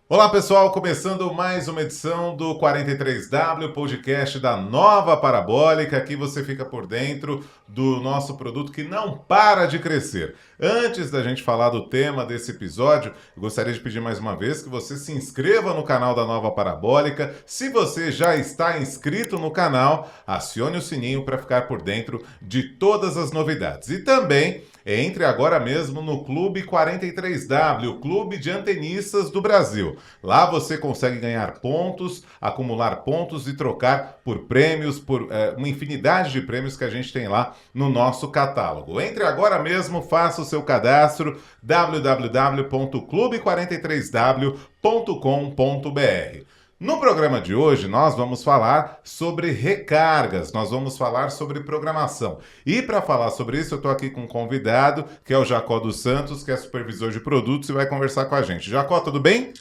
Olá pessoal, começando mais uma edição do 43W, podcast da Nova Parabólica. Aqui você fica por dentro do nosso produto que não para de crescer. Antes da gente falar do tema desse episódio, eu gostaria de pedir mais uma vez que você se inscreva no canal da Nova Parabólica. Se você já está inscrito no canal, acione o sininho para ficar por dentro de todas as novidades. E também entre agora mesmo no Clube 43W, o Clube de Antenistas do Brasil. Lá você consegue ganhar pontos, acumular pontos e trocar por prêmios, por uma infinidade de prêmios que a gente tem lá no nosso catálogo. Entre agora mesmo, faça o seu cadastro www.clube43w.com.br. No programa de hoje, nós vamos falar sobre recargas, nós vamos falar sobre programação. E para falar sobre isso, eu estou aqui com um convidado, que é o Jacó dos Santos, que é supervisor de produtos e vai conversar com a gente. Jacó, tudo bem?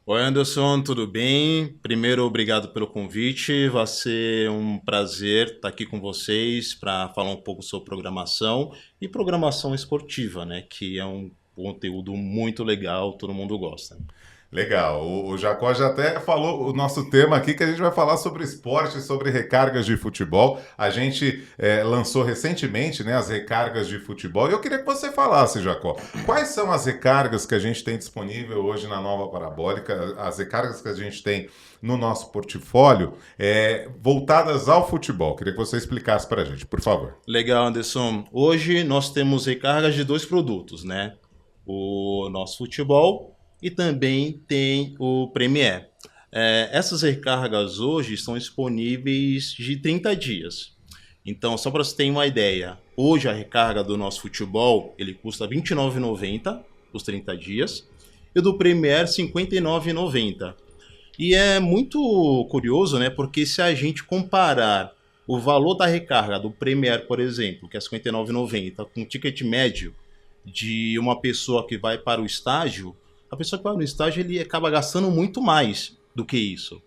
Oi, Anderson, tudo bem? Primeiro, obrigado pelo convite. Vai ser um prazer estar aqui com vocês para falar um pouco sobre programação e programação esportiva, né? Que é um conteúdo muito legal, todo mundo gosta. Legal, o Jacó já até falou o nosso tema aqui, que a gente vai falar sobre esporte, sobre recargas de futebol. A gente lançou recentemente, né, as recargas de futebol. E eu queria que você falasse, Jacó, quais são as recargas que a gente tem disponível hoje na Nova Parabólica, as recargas que a gente tem no nosso portfólio, voltadas ao futebol. Queria que você explicasse para a gente, por favor. Legal, Anderson. Hoje nós temos recargas de dois produtos, né? O nosso futebol e também tem o Premier. Essas recargas hoje estão disponíveis de 30 dias. Então, só para você ter uma ideia, hoje a recarga do nosso futebol ele custa R$ 29,90 os 30 dias e do Premier R$ 59,90. E é muito curioso, né? Porque se a gente comparar o valor da recarga do Premier, por exemplo, que é R$ 59,90, com o ticket médio de uma pessoa que vai para o estágio, a pessoa que vai no estágio ele acaba gastando muito mais do que isso.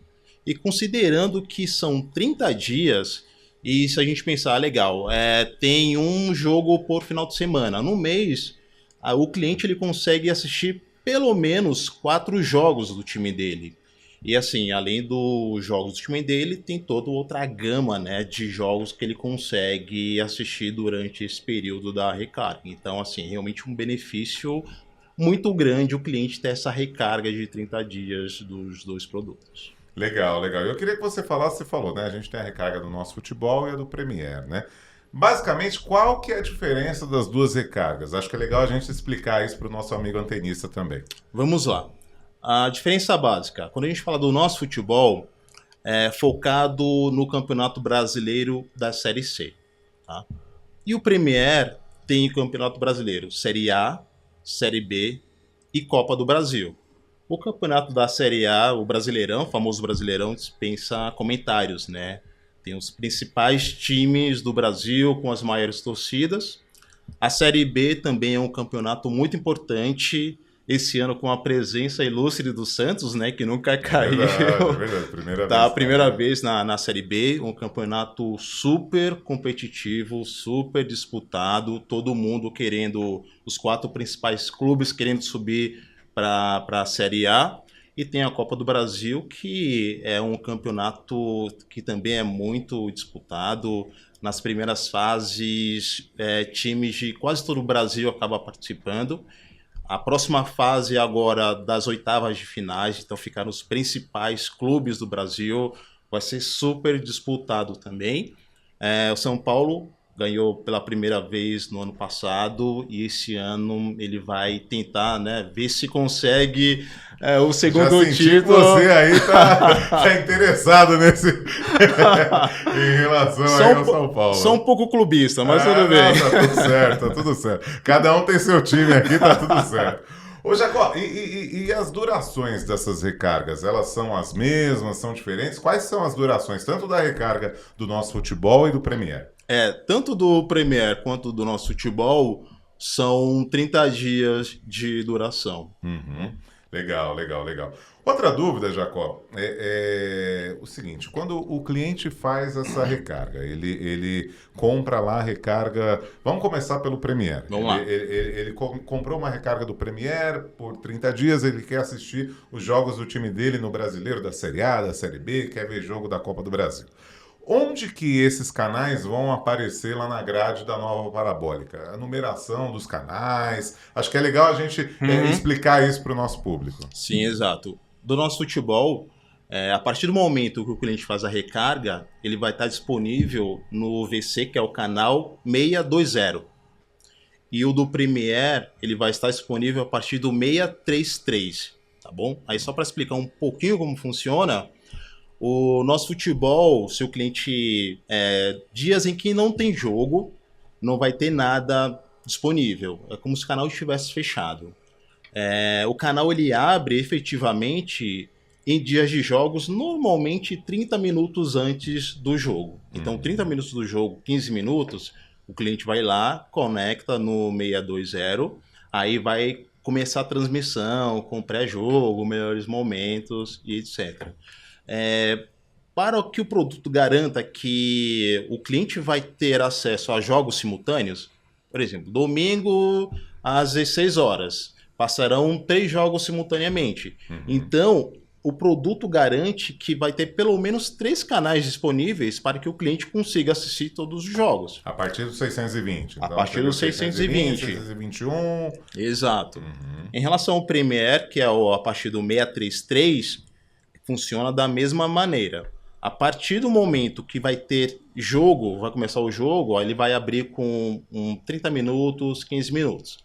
E considerando que são 30 dias, e se a gente pensar, legal, tem um jogo por final de semana. No mês, o cliente ele consegue assistir pelo menos 4 jogos do time dele. E assim, além dos jogos do time dele, tem toda outra gama, né, de jogos que ele consegue assistir durante esse período da recarga. Então, assim, realmente um benefício muito grande o cliente ter essa recarga de 30 dias dos dois produtos. Legal, legal. Eu queria que você falasse, você falou, né? A gente tem a recarga do nosso futebol e a do Premier, né? Basicamente, qual que é a diferença das duas recargas? Acho que é legal a gente explicar isso para o nosso amigo antenista também. Vamos lá. A diferença básica, quando a gente fala do nosso futebol, é focado no Campeonato Brasileiro da Série C. Tá? E o Premier tem o Campeonato Brasileiro Série A, Série B e Copa do Brasil. O campeonato da Série A, o Brasileirão, o famoso Brasileirão, dispensa comentários, né? Tem os principais times do Brasil com as maiores torcidas. A Série B também é um campeonato muito importante, esse ano com a presença ilustre do Santos, né? Que nunca caiu. É verdade. Primeira vez na Série B, um campeonato super competitivo, super disputado, todo mundo querendo, os 4 principais clubes querendo subir para a Série A. E tem a Copa do Brasil, que é um campeonato que também é muito disputado. Nas primeiras fases, times de quase todo o Brasil acabam participando. A próxima fase agora das oitavas de finais, então ficaram os principais clubes do Brasil, vai ser super disputado também. O São Paulo ganhou pela primeira vez no ano passado e esse ano ele vai tentar, né, ver se consegue o segundo título. Você aí tá interessado nesse em relação aí ao São Paulo. Sou um pouco clubista, mas tudo bem. Não, tá tudo certo, tá tudo certo. Cada um tem seu time aqui, tá tudo certo. Ô, Jacó, e as durações dessas recargas? Elas são as mesmas, são diferentes? Quais são as durações, tanto da recarga do nosso futebol e do Premier? Tanto do Premier quanto do nosso futebol são 30 dias de duração. Uhum. Legal, legal, legal. Outra dúvida, Jacó, é o seguinte: quando o cliente faz essa recarga, ele compra lá a recarga. Vamos começar pelo Premiere. Vamos lá. Ele comprou uma recarga do Premiere por 30 dias, ele quer assistir os jogos do time dele no Brasileiro, da Série A, da Série B, quer ver jogo da Copa do Brasil. Onde que esses canais vão aparecer lá na grade da nova parabólica? A numeração dos canais. Acho que é legal a gente explicar isso para o nosso público. Sim, exato. Do nosso futebol, a partir do momento que o cliente faz a recarga, ele vai estar disponível no VC, que é o canal 620. E o do Premiere, ele vai estar disponível a partir do 633, tá bom? Aí só para explicar um pouquinho como funciona, o nosso futebol, se o cliente... dias em que não tem jogo, não vai ter nada disponível. É como se o canal estivesse fechado. O canal ele abre efetivamente em dias de jogos, normalmente 30 minutos antes do jogo. Então, 30 minutos do jogo, 15 minutos, o cliente vai lá, conecta no 620, aí vai começar a transmissão com pré-jogo, melhores momentos e etc. Para que o produto garanta que o cliente vai ter acesso a jogos simultâneos, por exemplo, domingo às 16 horas, passarão 3 jogos simultaneamente. Então, o produto garante que vai ter pelo menos 3 canais disponíveis para que o cliente consiga assistir todos os jogos. A partir do 620. A partir do 620. 621. Exato. Em relação ao Premiere, que é a partir do 633, funciona da mesma maneira. A partir do momento que vai ter jogo, vai começar o jogo, ele vai abrir com 30 minutos, 15 minutos.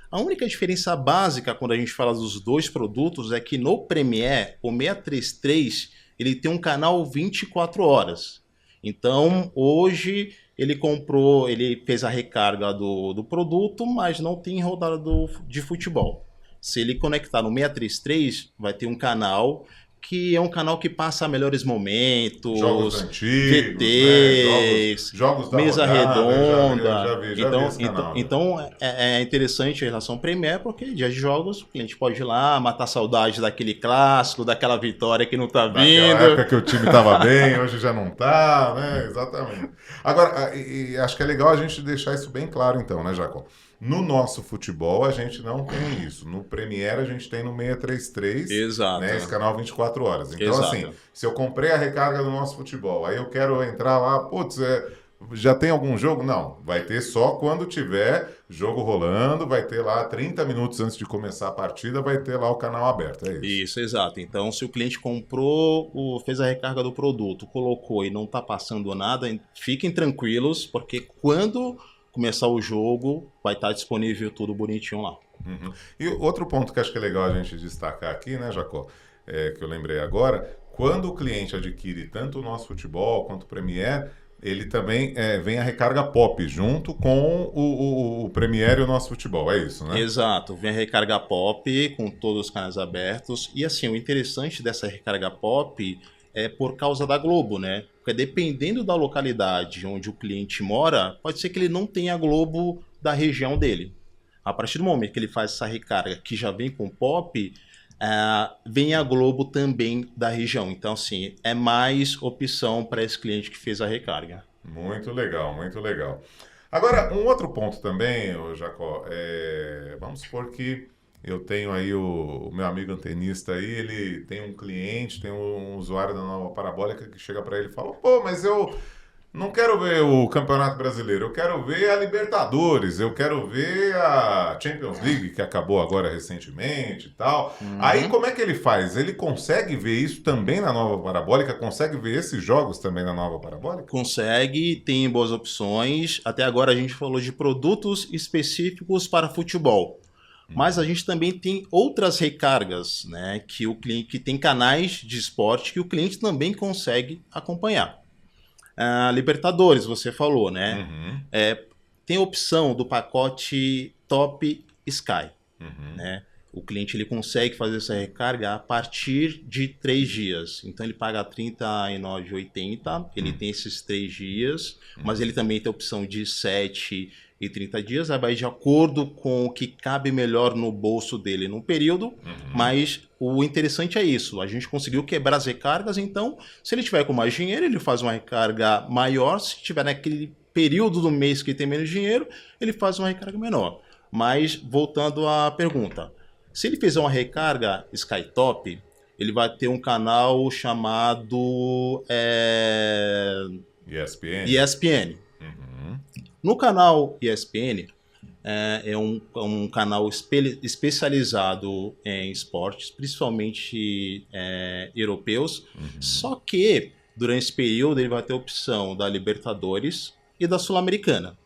A única diferença básica quando a gente fala dos dois produtos é que no Premiere, o 633, ele tem um canal 24 horas. Então, hoje, ele fez a recarga do produto, mas não tem rodada de futebol. Se ele conectar no 633, vai ter um canal que é um canal que passa melhores momentos, jogos antigos, VTs, jogos da mesa rodada, redonda. já vi esse canal. Então é interessante a relação Premier, porque dias de jogos o cliente pode ir lá, matar saudade daquele clássico, daquela vitória que não tá vindo. Naquela época que o time tava bem, hoje já não tá, né? Exatamente. Agora, e acho que é legal a gente deixar isso bem claro então, né, Jacó? No nosso futebol, a gente não tem isso. No Premiere, a gente tem no 633, Exato. Né, esse canal 24 horas. Então, Exato. assim, se eu comprei a recarga do nosso futebol, aí eu quero entrar lá, putz, já tem algum jogo? Não, vai ter só quando tiver jogo rolando, vai ter lá 30 minutos antes de começar a partida, vai ter lá o canal aberto, é isso? Isso, exato. Então, se o cliente comprou, fez a recarga do produto, colocou e não está passando nada, fiquem tranquilos, porque quando começar o jogo, vai estar disponível tudo bonitinho lá. E outro ponto que acho que é legal a gente destacar aqui, né, Jacó, que eu lembrei agora, quando o cliente adquire tanto o nosso futebol quanto o Premiere, ele também vem a recarga Pop junto com o Premiere e o nosso futebol, é isso, né? Exato, vem a recarga Pop com todos os canais abertos. E assim, o interessante dessa recarga Pop é por causa da Globo, né? Porque dependendo da localidade onde o cliente mora, pode ser que ele não tenha Globo da região dele. A partir do momento que ele faz essa recarga que já vem com Pop, vem a Globo também da região. Então, assim, é mais opção para esse cliente que fez a recarga. Muito legal, muito legal. Agora, um outro ponto também, Jacó, vamos supor que eu tenho aí o meu amigo antenista aí, ele tem um cliente, tem um usuário da Nova Parabólica que chega para ele e fala, pô, mas eu não quero ver o Campeonato Brasileiro, eu quero ver a Libertadores, eu quero ver a Champions League, que acabou agora recentemente e tal. Aí como é que ele faz? Ele consegue ver isso também na Nova Parabólica? Consegue ver esses jogos também na Nova Parabólica? Consegue, tem boas opções. Até agora a gente falou de produtos específicos para futebol. Mas a gente também tem outras recargas, né? Que o cliente que tem canais de esporte que o cliente também consegue acompanhar. Libertadores, você falou, né? Tem a opção do pacote Top Sky. Né? o cliente ele consegue fazer essa recarga a partir de 3 dias. Então ele paga R$ 39,80, ele tem esses 3 dias, mas ele também tem a opção de 7 e 30 dias, aí vai de acordo com o que cabe melhor no bolso dele num período, mas o interessante é isso, a gente conseguiu quebrar as recargas, então se ele tiver com mais dinheiro, ele faz uma recarga maior, se tiver naquele período do mês que tem menos dinheiro, ele faz uma recarga menor. Mas voltando à pergunta, se ele fizer uma recarga Skytop, ele vai ter um canal chamado ESPN. No canal ESPN, é um canal especializado em esportes, principalmente europeus, só que durante esse período ele vai ter a opção da Libertadores e da Sul-Americana.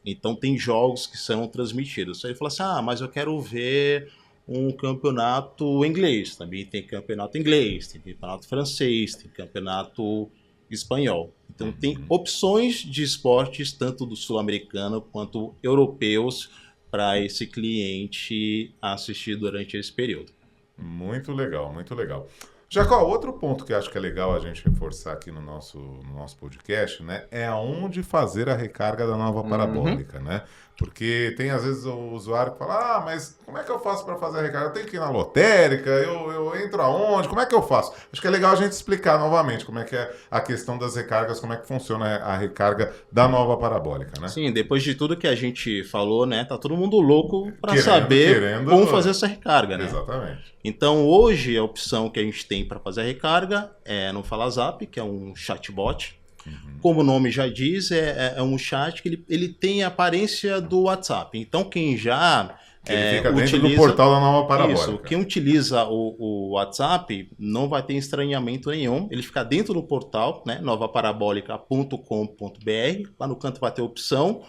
Então tem jogos que são transmitidos. Aí ele fala assim, mas eu quero ver um campeonato inglês. Também tem campeonato inglês, tem campeonato francês, tem campeonato espanhol. Então tem opções de esportes, tanto do sul-americano quanto europeus, para esse cliente assistir durante esse período. Muito legal, muito legal. Jacó, outro ponto que acho que é legal a gente reforçar aqui no nosso podcast, né, é aonde fazer a recarga da nova parabólica, né? Porque tem às vezes o usuário que fala, mas como é que eu faço para fazer a recarga? Eu tenho que ir na lotérica, eu entro aonde? Como é que eu faço? Acho que é legal a gente explicar novamente como é que é a questão das recargas, como é que funciona a recarga da nova parabólica, né? Sim, depois de tudo que a gente falou, né, tá todo mundo louco para saber como fazer essa recarga, né? Exatamente. Então hoje a opção que a gente tem para fazer a recarga é no FalaZap, que é um chatbot. Como o nome já diz, é um chat que ele tem a aparência do WhatsApp. Então quem já ele fica dentro do portal da nova parabólica. Isso, quem utiliza o WhatsApp não vai ter estranhamento nenhum. Ele fica dentro do portal, né, novaparabolica.com.br. Lá no canto vai ter a opção.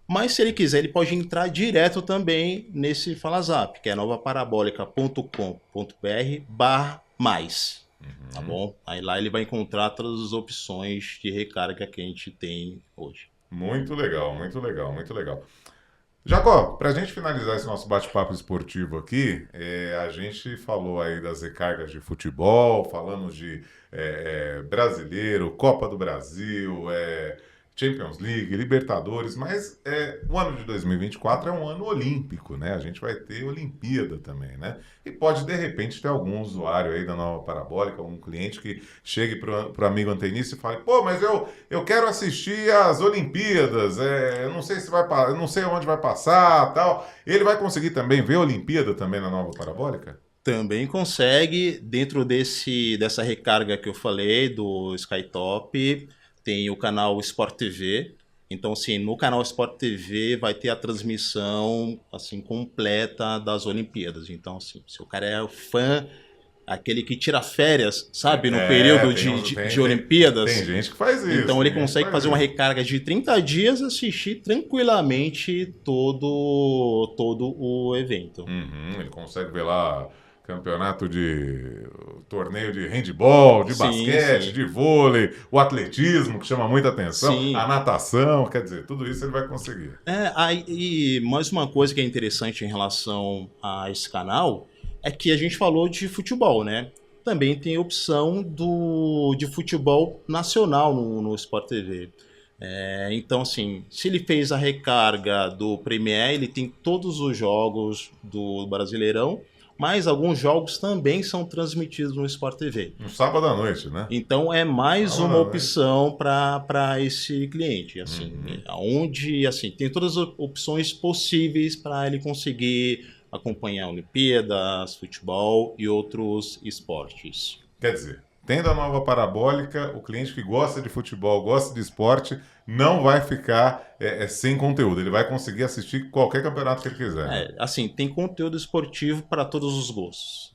Mas se ele quiser, ele pode entrar direto também nesse FalaZap, que é novaparabolica.com.br/mais. Tá bom? Aí lá ele vai encontrar todas as opções de recarga que a gente tem hoje. Muito legal, muito legal, muito legal. Jacó, para a gente finalizar esse nosso bate-papo esportivo aqui, a gente falou aí das recargas de futebol, falamos de brasileiro, Copa do Brasil, Champions League, Libertadores, mas o ano de 2024 é um ano olímpico, né? A gente vai ter Olimpíada também, né? E pode, de repente, ter algum usuário aí da nova parabólica, algum cliente que chegue para o amigo antenista e fale, mas eu quero assistir às Olimpíadas, eu não sei eu não sei onde vai passar, tal. Ele vai conseguir também ver a Olimpíada também na nova parabólica? Também consegue, dentro dessa recarga que eu falei, do Skytop. Tem o canal Sport TV. Então, assim, no canal Sport TV vai ter a transmissão assim, completa das Olimpíadas. Então, assim, se o cara é fã, aquele que tira férias, sabe, no período de Olimpíadas. Tem gente que faz isso. Então, ele consegue fazer uma recarga de 30 dias e assistir tranquilamente todo o evento. Ele consegue ver lá torneio de handball, de basquete, de vôlei, o atletismo, que chama muita atenção, a natação, quer dizer, tudo isso ele vai conseguir. E mais uma coisa que é interessante em relação a esse canal é que a gente falou de futebol, né? Também tem a opção de futebol nacional no Sport TV. Então, assim, se ele fez a recarga do Premier, ele tem todos os jogos do Brasileirão, mas alguns jogos também são transmitidos no Sport TV. No sábado à noite, né? Então é mais uma opção para esse cliente, assim, onde assim tem todas as opções possíveis para ele conseguir acompanhar Olimpíadas, futebol e outros esportes. Quer dizer, tendo a nova parabólica, o cliente que gosta de futebol, gosta de esporte, não vai ficar sem conteúdo. Ele vai conseguir assistir qualquer campeonato que ele quiser. Assim, tem conteúdo esportivo para todos os gostos.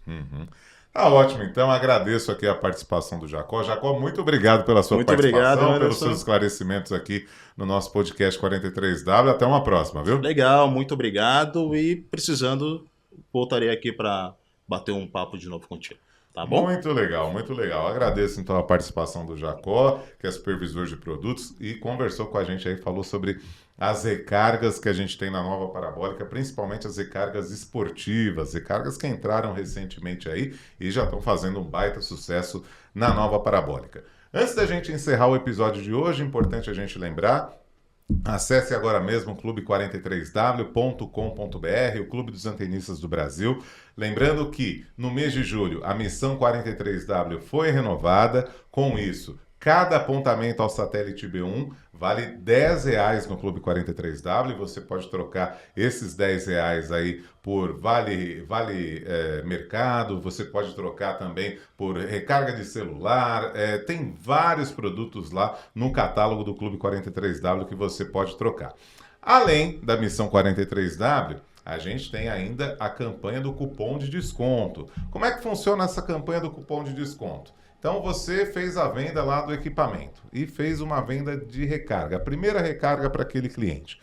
Tá ótimo, então agradeço aqui a participação do Jacó. Jacó, muito obrigado pela sua participação, obrigado, pelos seus esclarecimentos aqui no nosso podcast 43W. Até uma próxima, viu? Legal, muito obrigado e precisando, voltarei aqui para bater um papo de novo contigo. tá bom? Muito legal, muito legal. Agradeço então a participação do Jacó, que é supervisor de produtos e conversou com a gente aí, falou sobre as recargas que a gente tem na nova parabólica, principalmente as recargas esportivas, recargas que entraram recentemente aí e já estão fazendo um baita sucesso na nova parabólica. Antes da gente encerrar o episódio de hoje, é importante a gente lembrar, acesse agora mesmo clube43w.com.br, o Clube dos Antenistas do Brasil. Lembrando que no mês de julho a missão 43W foi renovada. Com isso, cada apontamento ao satélite B1 vale R$10 no Clube 43W. Você pode trocar esses R$10 aí por vale mercado, você pode trocar também por recarga de celular. Tem vários produtos lá no catálogo do Clube 43W que você pode trocar. Além da missão 43W, a gente tem ainda a campanha do cupom de desconto. Como é que funciona essa campanha do cupom de desconto? Então você fez a venda lá do equipamento e fez uma venda de recarga, a primeira recarga para aquele cliente.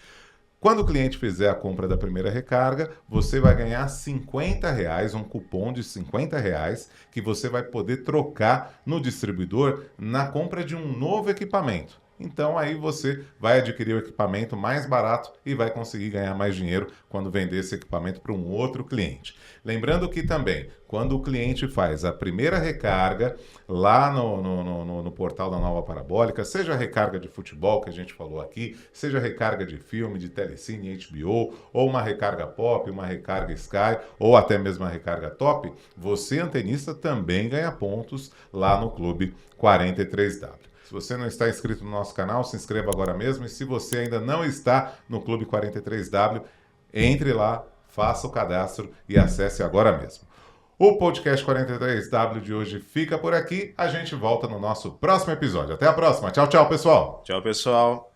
Quando o cliente fizer a compra da primeira recarga, você vai ganhar R$50, um cupom de R$50 que você vai poder trocar no distribuidor na compra de um novo equipamento. Então aí você vai adquirir o equipamento mais barato e vai conseguir ganhar mais dinheiro quando vender esse equipamento para um outro cliente. Lembrando que também, quando o cliente faz a primeira recarga lá no portal da Nova Parabólica, seja a recarga de futebol que a gente falou aqui, seja a recarga de filme, de Telecine, HBO, ou uma recarga Pop, uma recarga Sky, ou até mesmo a recarga Top, você, antenista, também ganha pontos lá no Clube 43W. Se você não está inscrito no nosso canal, se inscreva agora mesmo. E se você ainda não está no Clube 43W, entre lá, faça o cadastro e acesse agora mesmo. O podcast 43W de hoje fica por aqui. A gente volta no nosso próximo episódio. Até a próxima. Tchau, tchau, pessoal. Tchau, pessoal.